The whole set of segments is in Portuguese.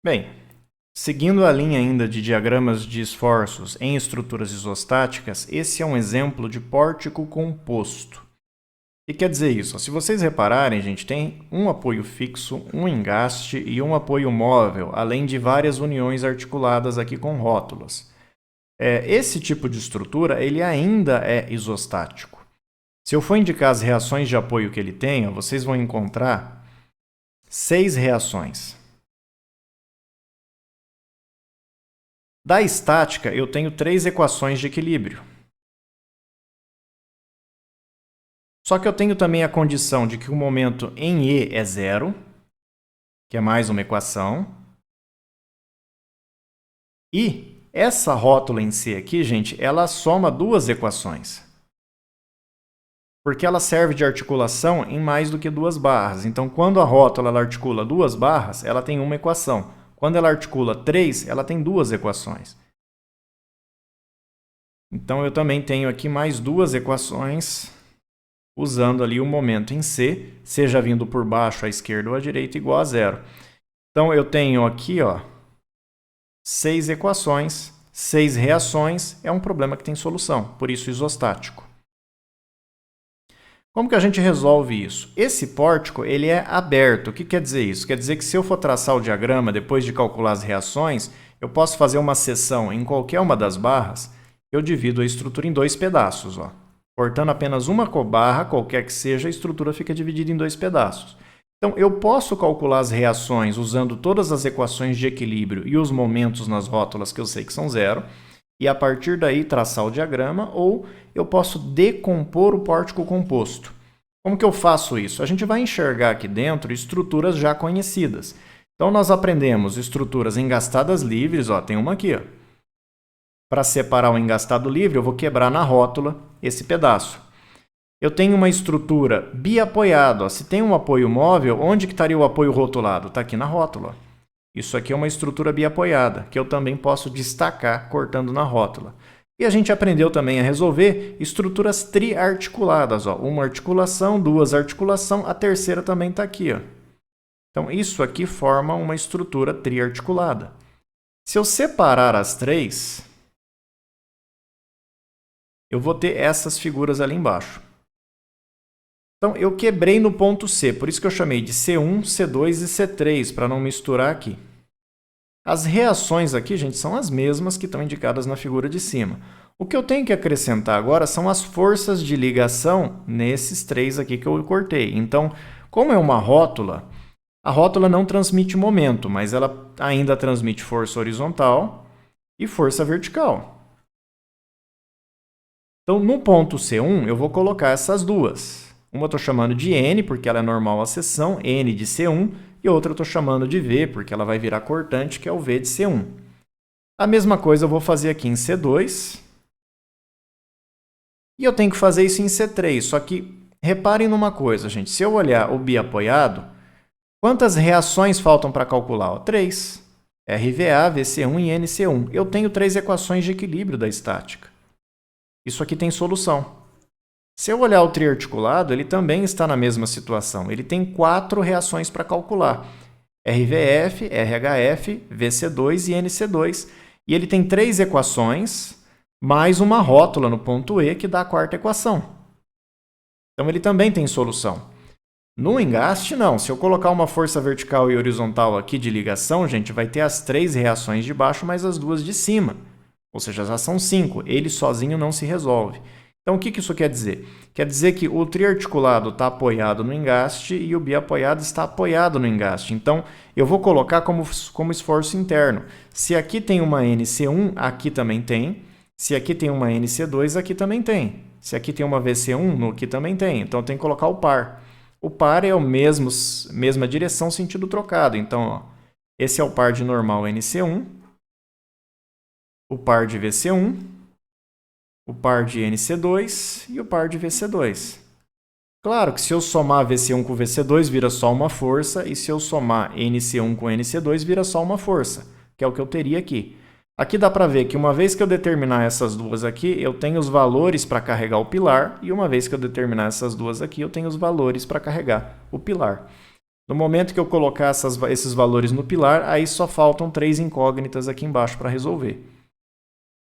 Bem, seguindo a linha ainda de diagramas de esforços em estruturas isostáticas, esse é um exemplo de pórtico composto. O que quer dizer isso? Se vocês repararem, gente, tem um apoio fixo, um engaste e um apoio móvel, além de várias uniões articuladas aqui com rótulas. Esse tipo de estrutura ele ainda é isostático. Se eu for indicar as reações de apoio que ele tem, vocês vão encontrar 6 reações. Da estática, eu tenho 3 equações de equilíbrio. Só que eu tenho também a condição de que o momento em E é zero, que é mais uma equação. E essa rótula em C aqui, gente, ela soma 2 equações. Porque ela serve de articulação em mais do que 2 barras. Então, quando a rótula ela articula 2 barras, ela tem uma equação. Quando ela articula 3, ela tem 2 equações. Então, eu também tenho aqui mais 2 equações usando ali o momento em C, seja vindo por baixo, à esquerda ou à direita, igual a zero. Então, eu tenho aqui 6 equações, 6 reações, é um problema que tem solução, por isso isostático. Como que a gente resolve isso? Esse pórtico ele é aberto. O que quer dizer isso? Quer dizer que se eu for traçar o diagrama depois de calcular as reações, eu posso fazer uma seção em qualquer uma das barras, eu divido a estrutura em 2 pedaços. Cortando apenas uma barra, qualquer que seja, a estrutura fica dividida em 2 pedaços. Então, eu posso calcular as reações usando todas as equações de equilíbrio e os momentos nas rótulas que eu sei que são zero, e a partir daí traçar o diagrama, ou eu posso decompor o pórtico composto. Como que eu faço isso? A gente vai enxergar aqui dentro estruturas já conhecidas. Então, nós aprendemos estruturas engastadas livres, tem uma aqui. Para separar o engastado livre, eu vou quebrar na rótula esse pedaço. Eu tenho uma estrutura biapoiada. Se tem um apoio móvel, onde que estaria o apoio rotulado? Está aqui na rótula. Isso aqui é uma estrutura biapoiada, que eu também posso destacar cortando na rótula. E a gente aprendeu também a resolver estruturas triarticuladas. Uma articulação, 2 articulação, a terceira também está aqui. Então, isso aqui forma uma estrutura triarticulada. Se eu separar as 3, eu vou ter essas figuras ali embaixo. Então, eu quebrei no ponto C, por isso que eu chamei de C1, C2 e C3, para não misturar aqui. As reações aqui, gente, são as mesmas que estão indicadas na figura de cima. O que eu tenho que acrescentar agora são as forças de ligação nesses 3 aqui que eu cortei. Então, como é uma rótula, a rótula não transmite momento, mas ela ainda transmite força horizontal e força vertical. Então, no ponto C1, eu vou colocar essas duas. Uma eu estou chamando de N, porque ela é normal à seção, N de C1, e outra eu estou chamando de V, porque ela vai virar cortante, que é o V de C1. A mesma coisa eu vou fazer aqui em C2. E eu tenho que fazer isso em C3, só que reparem numa coisa, gente. Se eu olhar o biapoiado, quantas reações faltam para calcular? 3. RVA, VC1 e NC1. Eu tenho 3 equações de equilíbrio da estática. Isso aqui tem solução. Se eu olhar o triarticulado, ele também está na mesma situação. Ele tem 4 reações para calcular. RVF, RHF, VC2 e NC2. E ele tem 3 equações, mais uma rótula no ponto E, que dá a 4ª equação. Então, ele também tem solução. No engaste, não. Se eu colocar uma força vertical e horizontal aqui de ligação, gente, vai ter as 3 reações de baixo mais as 2 de cima. Ou seja, já são 5. Ele sozinho não se resolve. Então, o que isso quer dizer? Quer dizer que o triarticulado está apoiado no engaste e o biapoiado está apoiado no engaste. Então, eu vou colocar como esforço interno. Se aqui tem uma NC1, aqui também tem. Se aqui tem uma NC2, aqui também tem. Se aqui tem uma VC1, aqui também tem. Então, eu tenho que colocar o par. O par é a mesma direção, sentido trocado. Então, esse é o par de normal NC1, o par de VC1, o par de NC2 e o par de VC2. Claro que se eu somar VC1 com VC2 vira só uma força, e se eu somar NC1 com NC2 vira só uma força, que é o que eu teria aqui. Aqui dá para ver que uma vez que eu determinar essas duas aqui, eu tenho os valores para carregar o pilar, e uma vez que eu determinar essas duas aqui, eu tenho os valores para carregar o pilar. No momento que eu colocar esses valores no pilar, aí só faltam 3 incógnitas aqui embaixo para resolver.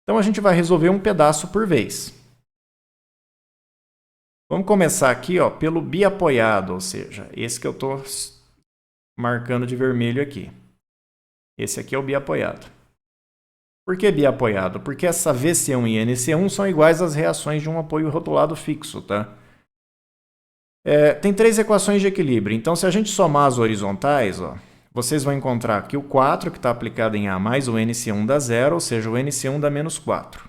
Então, a gente vai resolver um pedaço por vez. Vamos começar aqui ó, pelo biapoiado, ou seja, esse que eu estou marcando de vermelho aqui. Esse aqui é o biapoiado. Por que biapoiado? Porque essa VC1 e NC1 são iguais às reações de um apoio rotulado fixo, tá? Tem 3 equações de equilíbrio, então se a gente somar as horizontais, ó, vocês vão encontrar que o 4 que está aplicado em A mais o NC1 dá 0, ou seja, o NC1 dá menos 4.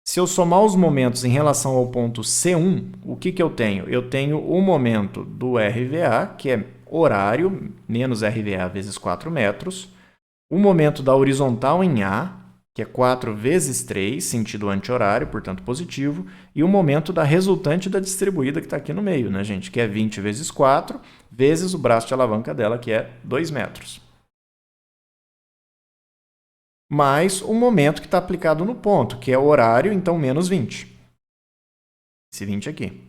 Se eu somar os momentos em relação ao ponto C1, o que eu tenho? Eu tenho o momento do RVA, que é horário, menos RVA vezes 4 metros, o momento da horizontal em A, que é 4 vezes 3, sentido anti-horário, portanto positivo, e o momento da resultante da distribuída que está aqui no meio, né, gente? Que é 20 vezes 4, vezes o braço de alavanca dela, que é 2 metros. Mais o momento que está aplicado no ponto, que é o horário, então menos 20. Esse 20 aqui.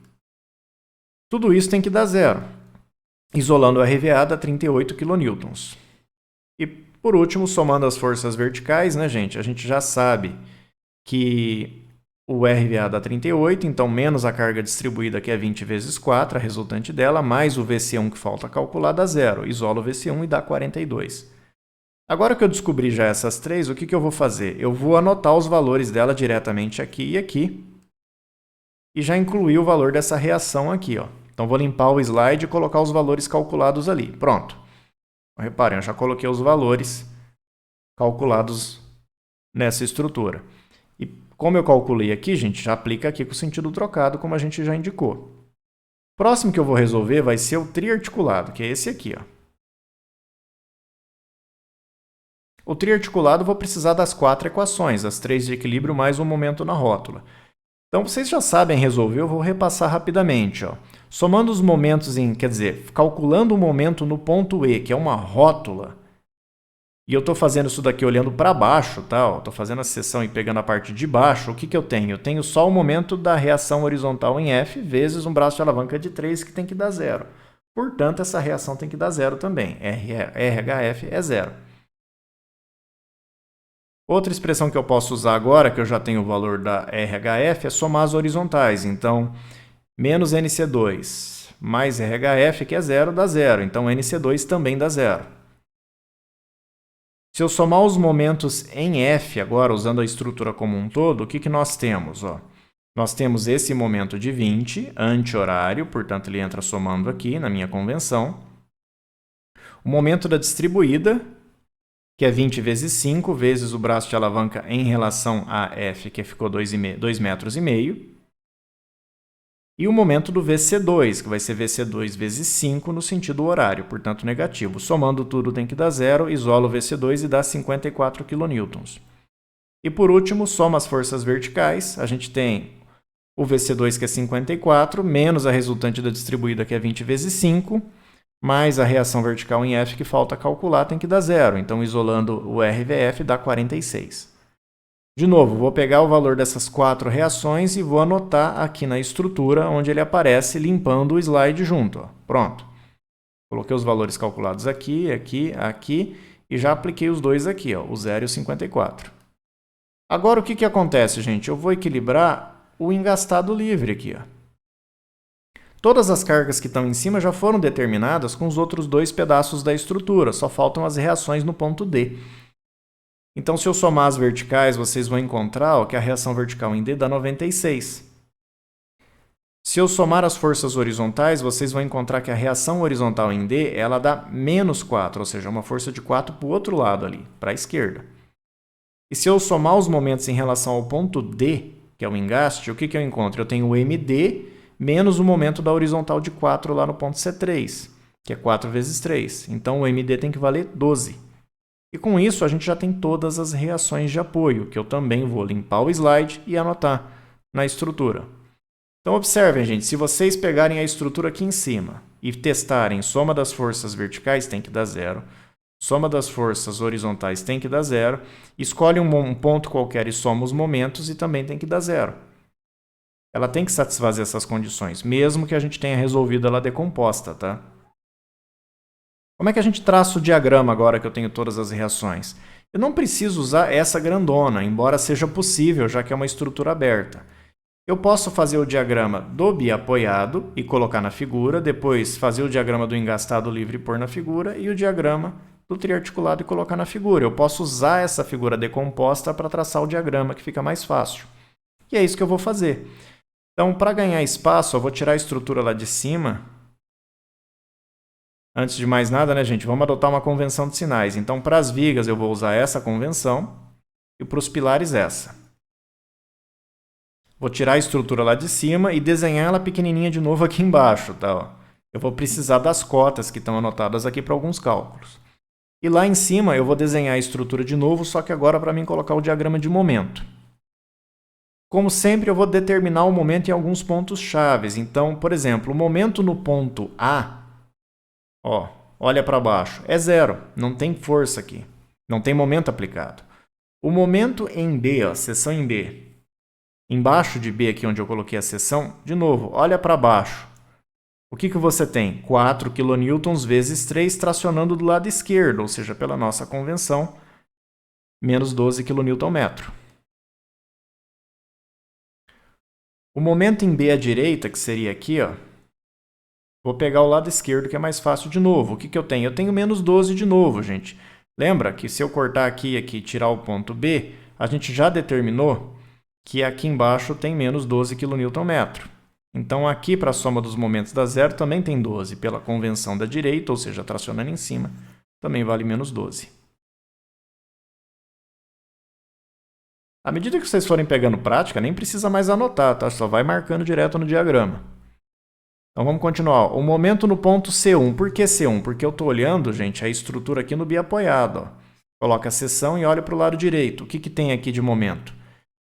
Tudo isso tem que dar zero. Isolando o RVA dá 38 kN. E por último, somando as forças verticais, né, gente? A gente já sabe que o RVA dá 38, então menos a carga distribuída, que é 20 vezes 4, a resultante dela, mais o VC1 que falta calcular, dá zero. Isola o VC1 e dá 42. Agora que eu descobri já essas três, o que eu vou fazer? Eu vou anotar os valores dela diretamente aqui e aqui. E já incluir o valor dessa reação aqui, ó. Então, vou limpar o slide e colocar os valores calculados ali. Pronto. Reparem, eu já coloquei os valores calculados nessa estrutura. E como eu calculei aqui, gente, já aplica aqui com o sentido trocado, como a gente já indicou. O próximo que eu vou resolver vai ser o triarticulado, que é esse aqui, ó. O triarticulado eu vou precisar das 4 equações, as 3 de equilíbrio mais um momento na rótula. Então, vocês já sabem resolver, eu vou repassar rapidamente, ó. Somando os momentos calculando o momento no ponto E, que é uma rótula, e eu estou fazendo isso daqui olhando para baixo, tá? Estou fazendo a seção e pegando a parte de baixo, o que eu tenho? Eu tenho só o momento da reação horizontal em F vezes um braço de alavanca de 3 que tem que dar zero. Portanto, essa reação tem que dar zero também. RHF é zero. Outra expressão que eu posso usar agora, que eu já tenho o valor da RHF, é somar as horizontais. Então, menos NC2 mais RHF, que é zero, dá zero. Então, NC2 também dá zero. Se eu somar os momentos em F agora, usando a estrutura como um todo, o que nós temos? Ó, nós temos esse momento de 20, anti-horário, portanto, ele entra somando aqui na minha convenção. O momento da distribuída, que é 20 vezes 5, vezes o braço de alavanca em relação a F, que ficou 2,5 metros. E o momento do VC2, que vai ser VC2 vezes 5 no sentido horário, portanto negativo. Somando tudo tem que dar zero, isola o VC2 e dá 54 kN. E por último, soma as forças verticais. A gente tem o VC2, que é 54, menos a resultante da distribuída, que é 20 vezes 5, mais a reação vertical em F que falta calcular, tem que dar zero. Então, isolando o RVF, dá 46. De novo, vou pegar o valor dessas 4 reações e vou anotar aqui na estrutura, onde ele aparece, limpando o slide junto. Ó. Pronto. Coloquei os valores calculados aqui, aqui, aqui, e já apliquei os dois aqui, ó, o 0 e o 54. Agora, o que acontece, gente? Eu vou equilibrar o engastado livre aqui, ó. Todas as cargas que estão em cima já foram determinadas com os outros 2 pedaços da estrutura, só faltam as reações no ponto D. Então, se eu somar as verticais, vocês vão encontrar que a reação vertical em D dá 96. Se eu somar as forças horizontais, vocês vão encontrar que a reação horizontal em D ela dá menos 4, ou seja, uma força de 4 para o outro lado ali, para a esquerda. E se eu somar os momentos em relação ao ponto D, que é o engaste, o que eu encontro? Eu tenho o MD menos o momento da horizontal de 4 lá no ponto C3, que é 4 vezes 3. Então, o MD tem que valer 12. E com isso, a gente já tem todas as reações de apoio, que eu também vou limpar o slide e anotar na estrutura. Então, observem, gente, se vocês pegarem a estrutura aqui em cima e testarem soma das forças verticais, tem que dar zero. Soma das forças horizontais tem que dar zero. Escolhe um ponto qualquer e soma os momentos e também tem que dar zero. Ela tem que satisfazer essas condições, mesmo que a gente tenha resolvido ela decomposta, tá? Como é que a gente traça o diagrama agora que eu tenho todas as reações? Eu não preciso usar essa grandona, embora seja possível, já que é uma estrutura aberta. Eu posso fazer o diagrama do biapoiado e colocar na figura, depois fazer o diagrama do engastado livre e pôr na figura, e o diagrama do triarticulado e colocar na figura. Eu posso usar essa figura decomposta para traçar o diagrama, que fica mais fácil. E é isso que eu vou fazer. Então, para ganhar espaço, eu vou tirar a estrutura lá de cima. Antes de mais nada, né, gente, vamos adotar uma convenção de sinais. Então, para as vigas, eu vou usar essa convenção e para os pilares, essa. Vou tirar a estrutura lá de cima e desenhar ela pequenininha de novo aqui embaixo. Tá? Eu vou precisar das cotas que estão anotadas aqui para alguns cálculos. E lá em cima, eu vou desenhar a estrutura de novo, só que agora para mim colocar o diagrama de momento. Como sempre, eu vou determinar o momento em alguns pontos chaves. Então, por exemplo, o momento no ponto A, ó, olha para baixo, é zero, não tem força aqui, não tem momento aplicado. O momento em B, ó, seção em B, embaixo de B aqui onde eu coloquei a seção, de novo, olha para baixo. O que você tem? 4 kN vezes 3 tracionando do lado esquerdo, ou seja, pela nossa convenção, menos 12 kNm. O momento em B à direita, que seria aqui, ó, vou pegar o lado esquerdo, que é mais fácil de novo. O que eu tenho? Eu tenho menos 12 de novo, gente. Lembra que se eu cortar aqui e aqui e tirar o ponto B, a gente já determinou que aqui embaixo tem menos 12 kNm. Então, aqui, para a soma dos momentos da zero, também tem 12. Pela convenção da direita, ou seja, tracionando em cima, também vale menos 12. À medida que vocês forem pegando prática, nem precisa mais anotar, tá? Só vai marcando direto no diagrama. Então, vamos continuar. O momento no ponto C1. Por que C1? Porque eu estou olhando, gente, a estrutura aqui no biapoiado. Ó. Coloca a seção e olha para o lado direito. O que tem aqui de momento?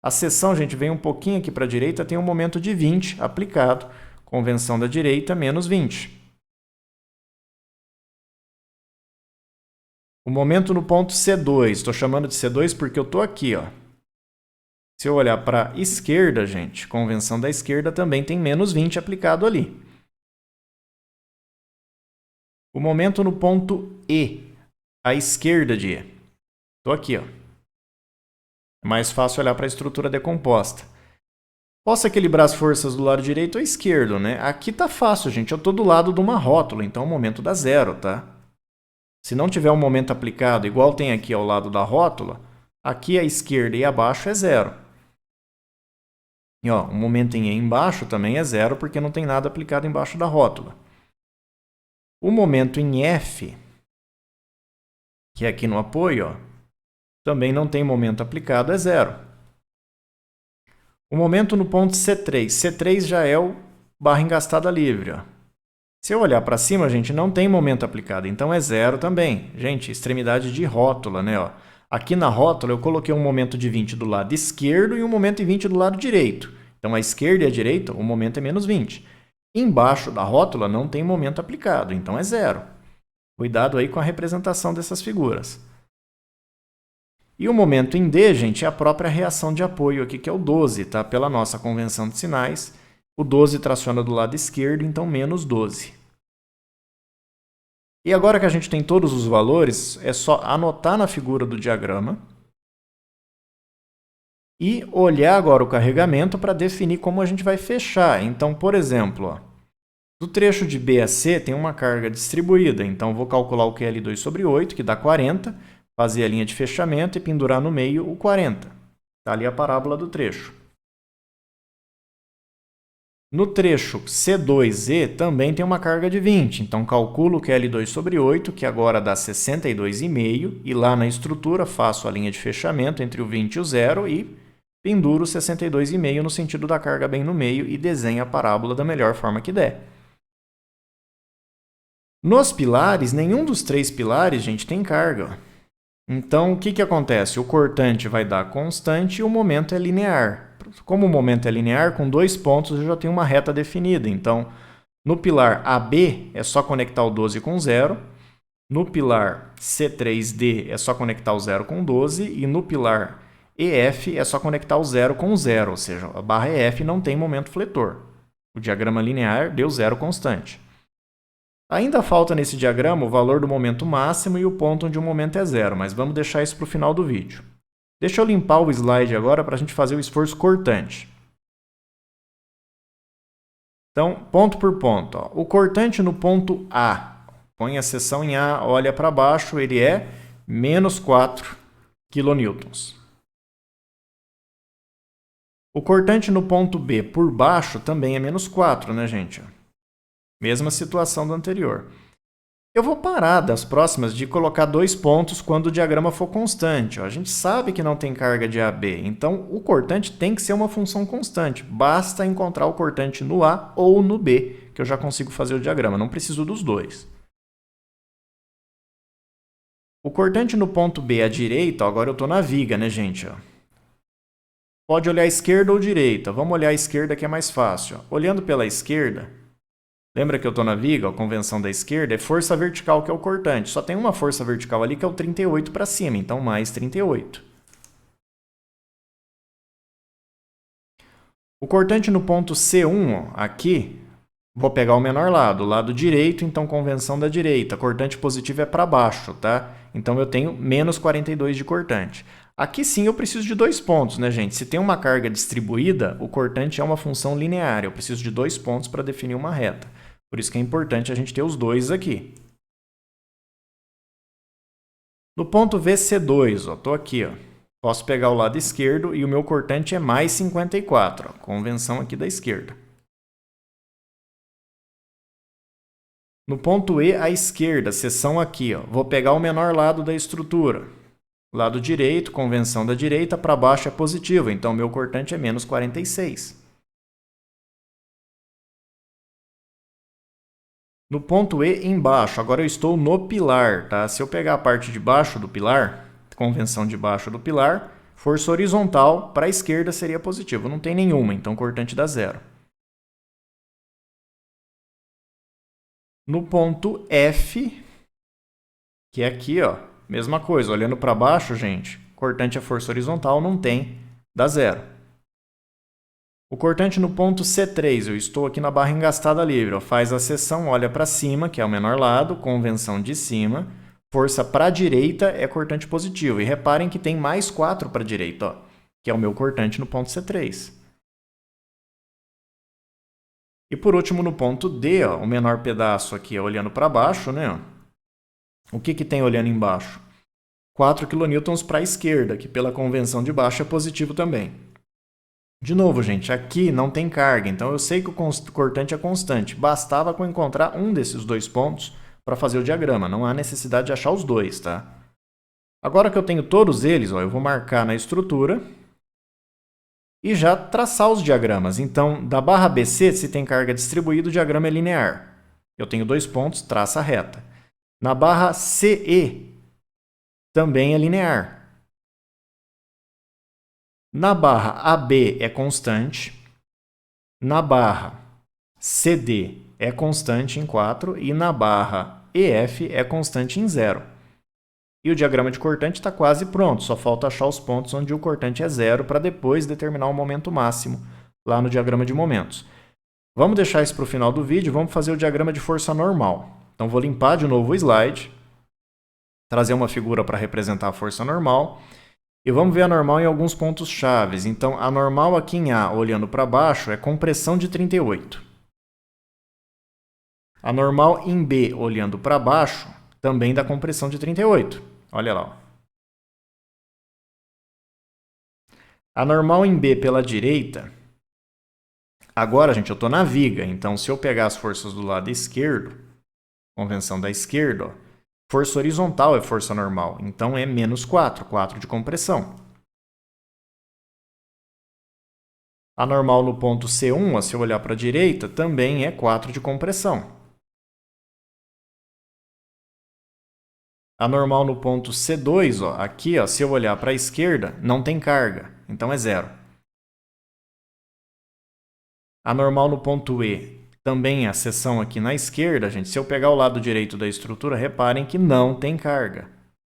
A seção, gente, vem um pouquinho aqui para a direita, tem um momento de 20 aplicado. Convenção da direita, menos 20. O momento no ponto C2. Estou chamando de C2 porque eu estou aqui, ó. Se eu olhar para a esquerda, gente, convenção da esquerda também tem menos 20 aplicado ali. O momento no ponto E, à esquerda de E. Estou aqui, ó. É mais fácil olhar para a estrutura decomposta. Posso equilibrar as forças do lado direito ou esquerdo, né? Aqui está fácil, gente. Eu estou do lado de uma rótula, então o momento dá zero, tá? Se não tiver um momento aplicado igual tem aqui ao lado da rótula, aqui à esquerda e abaixo é zero. E ó, o momento em E embaixo também é zero, porque não tem nada aplicado embaixo da rótula. O momento em F, que é aqui no apoio, ó, também não tem momento aplicado, é zero. O momento no ponto C3. C3 já é o barra engastada livre. Ó. Se eu olhar para cima, gente, não tem momento aplicado, então é zero também. Gente, extremidade de rótula, né? Ó. Aqui na rótula eu coloquei um momento de 20 do lado esquerdo e um momento de 20 do lado direito. Então, a esquerda e a direita, o momento é menos 20. Embaixo da rótula não tem momento aplicado, então é zero. Cuidado aí com a representação dessas figuras. E o momento em D, gente, é a própria reação de apoio aqui, que é o 12, tá? Pela nossa convenção de sinais, o 12 traciona do lado esquerdo, então menos 12. E agora que a gente tem todos os valores, é só anotar na figura do diagrama e olhar agora o carregamento para definir como a gente vai fechar. Então, por exemplo, ó, do trecho de B a C tem uma carga distribuída, então vou calcular o QL2 sobre 8, que dá 40, fazer a linha de fechamento e pendurar no meio o 40. Está ali a parábola do trecho. No trecho C2E também tem uma carga de 20, então calculo o QL2 sobre 8, que agora dá 62,5, e lá na estrutura faço a linha de fechamento entre o 20 e o 0 e penduro 62,5 no sentido da carga bem no meio e desenho a parábola da melhor forma que der. Nos pilares, nenhum dos 3 pilares, gente, tem carga. Então, o que acontece? O cortante vai dar constante e o momento é linear. Como o momento é linear, com 2 pontos eu já tenho uma reta definida. Então, no pilar AB é só conectar o 12 com 0. No pilar C3D é só conectar o 0 com 12. E no pilar EF é só conectar o 0 com 0. Ou seja, a barra EF não tem momento fletor. O diagrama linear deu 0 constante. Ainda falta nesse diagrama o valor do momento máximo e o ponto onde o momento é zero, mas vamos deixar isso para o final do vídeo. Deixa eu limpar o slide agora para a gente fazer o esforço cortante. Então, ponto por ponto. Ó. O cortante no ponto A, põe a seção em A, olha para baixo, ele é menos 4 kN. O cortante no ponto B por baixo também é menos 4, né, gente? Mesma situação do anterior. Eu vou parar das próximas de colocar 2 pontos quando o diagrama for constante. Ó. A gente sabe que não tem carga de AB, então o cortante tem que ser uma função constante. Basta encontrar o cortante no A ou no B, que eu já consigo fazer o diagrama. Não preciso dos dois. O cortante no ponto B à direita, ó, agora eu estou na viga, né, gente? Ó. Pode olhar à esquerda ou direita. Vamos olhar à esquerda que é mais fácil. Ó. Olhando pela esquerda, lembra que eu estou na viga? A convenção da esquerda é força vertical, que é o cortante. Só tem uma força vertical ali que é o 38 para cima, então mais 38. O cortante no ponto C1, ó, aqui, vou pegar o menor lado, o lado direito, então convenção da direita. Cortante positivo é para baixo, tá? Então eu tenho menos 42 de cortante. Aqui sim eu preciso de 2 pontos, né, gente? Se tem uma carga distribuída, o cortante é uma função linear. Eu preciso de 2 pontos para definir uma reta. Por isso que é importante a gente ter os dois aqui. No ponto VC2, estou aqui. Ó, posso pegar o lado esquerdo e o meu cortante é mais 54. Ó, convenção aqui da esquerda. No ponto E, à esquerda, seção aqui. Ó, vou pegar o menor lado da estrutura. Lado direito, convenção da direita, para baixo é positivo, então meu cortante é menos 46. No ponto E embaixo, agora eu estou no pilar, tá? Se eu pegar a parte de baixo do pilar, convenção de baixo do pilar, força horizontal para a esquerda seria positivo. Não tem nenhuma, então cortante dá zero. No ponto F, que é aqui, ó, mesma coisa, olhando para baixo, gente, cortante é força horizontal, não tem, dá zero. O cortante no ponto C3, eu estou aqui na barra engastada livre, ó, faz a seção, olha para cima, que é o menor lado, convenção de cima, força para a direita é cortante positivo. E reparem que tem mais 4 para a direita, ó, que é o meu cortante no ponto C3. E por último, no ponto D, ó, o menor pedaço aqui é olhando para baixo, né? Ó. O que tem olhando embaixo? 4 kN para a esquerda, que pela convenção de baixo é positivo também. De novo, gente, aqui não tem carga, então eu sei que o cortante é constante. Bastava eu encontrar um desses 2 pontos para fazer o diagrama. Não há necessidade de achar os dois, tá? Agora que eu tenho todos eles, ó, eu vou marcar na estrutura e já traçar os diagramas. Então, da barra BC, se tem carga distribuída, o diagrama é linear. Eu tenho 2 pontos, traça a reta. Na barra CE, também é linear. Na barra AB é constante. Na barra CD é constante em 4. E na barra EF é constante em 0. E o diagrama de cortante está quase pronto. Só falta achar os pontos onde o cortante é 0 para depois determinar o momento máximo lá no diagrama de momentos. Vamos deixar isso para o final do vídeo. Vamos fazer o diagrama de força normal. Então, vou limpar de novo o slide. Trazer uma figura para representar a força normal. E vamos ver a normal em alguns pontos chaves. Então, a normal aqui em A, olhando para baixo, é compressão de 38. A normal em B, olhando para baixo, também dá compressão de 38. Olha lá. Ó. A normal em B pela direita, agora, gente, eu estou na viga. Então, se eu pegar as forças do lado esquerdo, convenção da esquerda, ó, força horizontal é força normal, então é menos 4, 4 de compressão. A normal no ponto C1, ó, se eu olhar para a direita, também é 4 de compressão. A normal no ponto C2, ó, aqui, ó, se eu olhar para a esquerda, não tem carga, então é 0. A normal no ponto E, também a seção aqui na esquerda, gente, se eu pegar o lado direito da estrutura, reparem que não tem carga.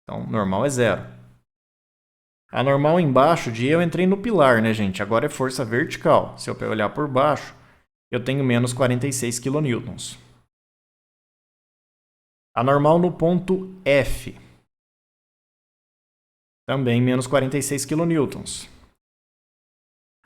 Então, normal é 0. A normal embaixo de E eu entrei no pilar, né, gente? Agora é força vertical. Se eu olhar por baixo, eu tenho menos 46 kN. Anormal no ponto F. Também menos 46 kN.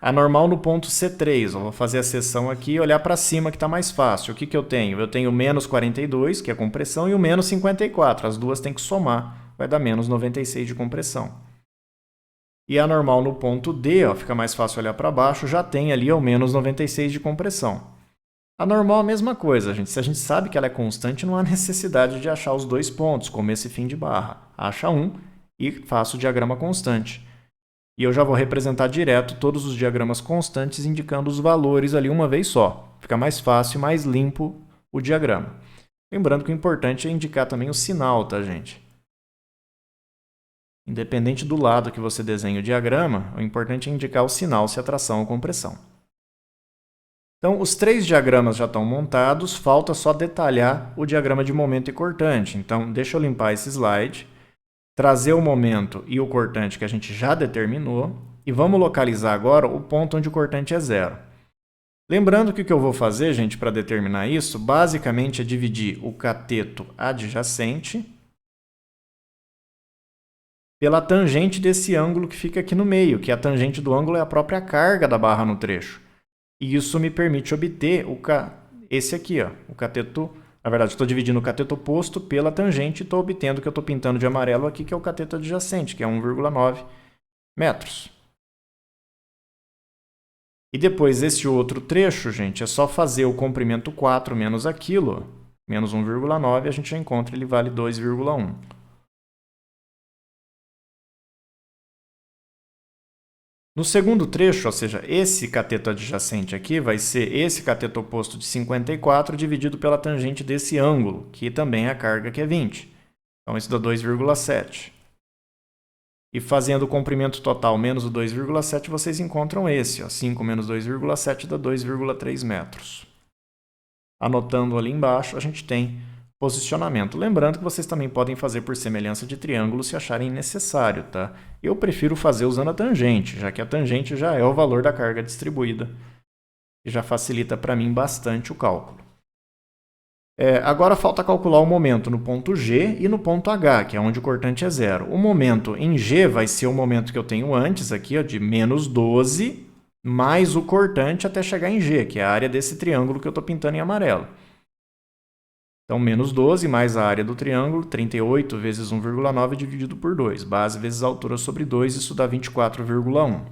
Anormal no ponto C3. Eu vou fazer a seção aqui e olhar para cima que está mais fácil. O que eu tenho? Eu tenho menos 42, que é a compressão, e o menos 54. As duas têm que somar. Vai dar menos 96 de compressão. E anormal no ponto D, ó, fica mais fácil olhar para baixo, já tem ali o menos 96 de compressão. Anormal, a mesma coisa, gente. Se a gente sabe que ela é constante, não há necessidade de achar os dois pontos, começo e fim de barra. Acha um e faço o diagrama constante. E eu já vou representar direto todos os diagramas constantes, indicando os valores ali uma vez só. Fica mais fácil e mais limpo o diagrama. Lembrando que o importante é indicar também o sinal, tá, gente? Independente do lado que você desenha o diagrama, o importante é indicar o sinal, se é tração ou compressão. Então, os 3 diagramas já estão montados, falta só detalhar o diagrama de momento e cortante. Então, deixa eu limpar esse slide, trazer o momento e o cortante que a gente já determinou, e vamos localizar agora o ponto onde o cortante é zero. Lembrando que o que eu vou fazer, gente, para determinar isso, basicamente é dividir o cateto adjacente pela tangente desse ângulo que fica aqui no meio, que a tangente do ângulo é a própria carga da barra no trecho. E isso me permite obter esse aqui, ó, o cateto. Na verdade, estou dividindo o cateto oposto pela tangente e estou obtendo o que eu estou pintando de amarelo aqui, que é o cateto adjacente, que é 1,9 metros. E depois, esse outro trecho, gente, é só fazer o comprimento 4 menos aquilo, menos 1,9, a gente já encontra, ele vale 2,1. No segundo trecho, ou seja, esse cateto adjacente aqui vai ser esse cateto oposto de 54 dividido pela tangente desse ângulo, que também é a carga, que é 20. Então, isso dá 2,7. E fazendo o comprimento total menos o 2,7, vocês encontram esse. Ó, 5 menos 2,7 dá 2,3 metros. Anotando ali embaixo, a gente tem posicionamento. Lembrando que vocês também podem fazer por semelhança de triângulo se acharem necessário, tá? Eu prefiro fazer usando a tangente, já que a tangente já é o valor da carga distribuída e já facilita para mim bastante o cálculo. Agora falta calcular o momento no ponto G e no ponto H, que é onde o cortante é zero. O momento em G vai ser o momento que eu tenho antes aqui, ó, de menos 12, mais o cortante até chegar em G, que é a área desse triângulo que eu estou pintando em amarelo. Então, menos 12 mais a área do triângulo, 38 vezes 1,9 dividido por 2. Base vezes altura sobre 2, isso dá 24,1.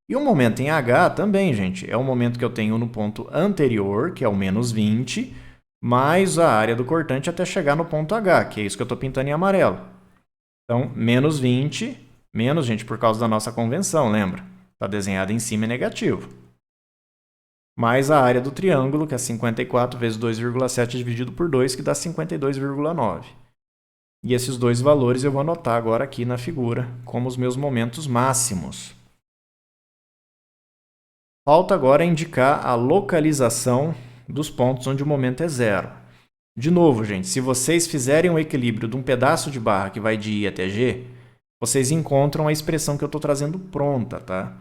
E o momento em H também, gente, é o momento que eu tenho no ponto anterior, que é o menos 20, mais a área do cortante até chegar no ponto H, que é isso que eu estou pintando em amarelo. Então, menos 20, menos, gente, por causa da nossa convenção, lembra? Está desenhado em cima é negativo. Mais a área do triângulo, que é 54 vezes 2,7 dividido por 2, que dá 52,9. E esses dois valores eu vou anotar agora aqui na figura como os meus momentos máximos. Falta agora indicar a localização dos pontos onde o momento é zero. De novo, gente, se vocês fizerem o equilíbrio de um pedaço de barra que vai de I até G, vocês encontram a expressão que eu estou trazendo pronta, tá?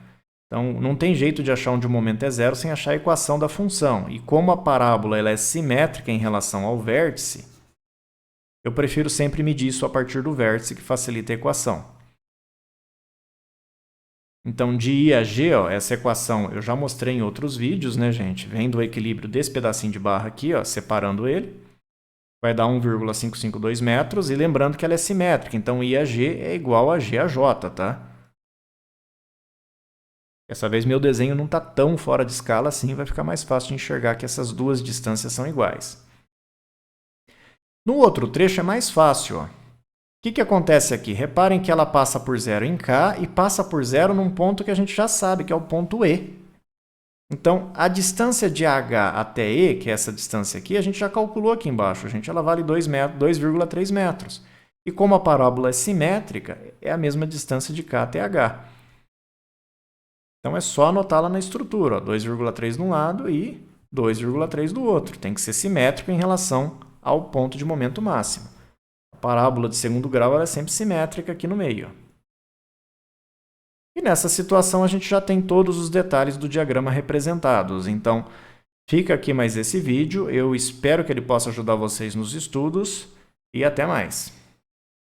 Então, não tem jeito de achar onde o momento é zero sem achar a equação da função. E como a parábola ela é simétrica em relação ao vértice, eu prefiro sempre medir isso a partir do vértice, que facilita a equação. Então, de I a G, ó, essa equação eu já mostrei em outros vídeos, né, gente? Vem do equilíbrio desse pedacinho de barra aqui, ó, separando ele. Vai dar 1,552 metros. E lembrando que ela é simétrica, então I a G é igual a G a J, tá? Dessa vez meu desenho não está tão fora de escala assim, vai ficar mais fácil de enxergar que essas duas distâncias são iguais. No outro trecho é mais fácil. Ó. O que acontece aqui? Reparem que ela passa por zero em K e passa por zero num ponto que a gente já sabe, que é o ponto E. Então, a distância de H até E, que é essa distância aqui, a gente já calculou aqui embaixo. Ela vale 2,3 metros. E como a parábola é simétrica, é a mesma distância de K até H. Então, é só anotá-la na estrutura, 2,3 de um lado e 2,3 do outro. Tem que ser simétrico em relação ao ponto de momento máximo. A parábola de segundo grau ela é sempre simétrica aqui no meio. E nessa situação, a gente já tem todos os detalhes do diagrama representados. Então, Fica aqui mais esse vídeo. Eu espero que ele possa ajudar vocês nos estudos e até mais.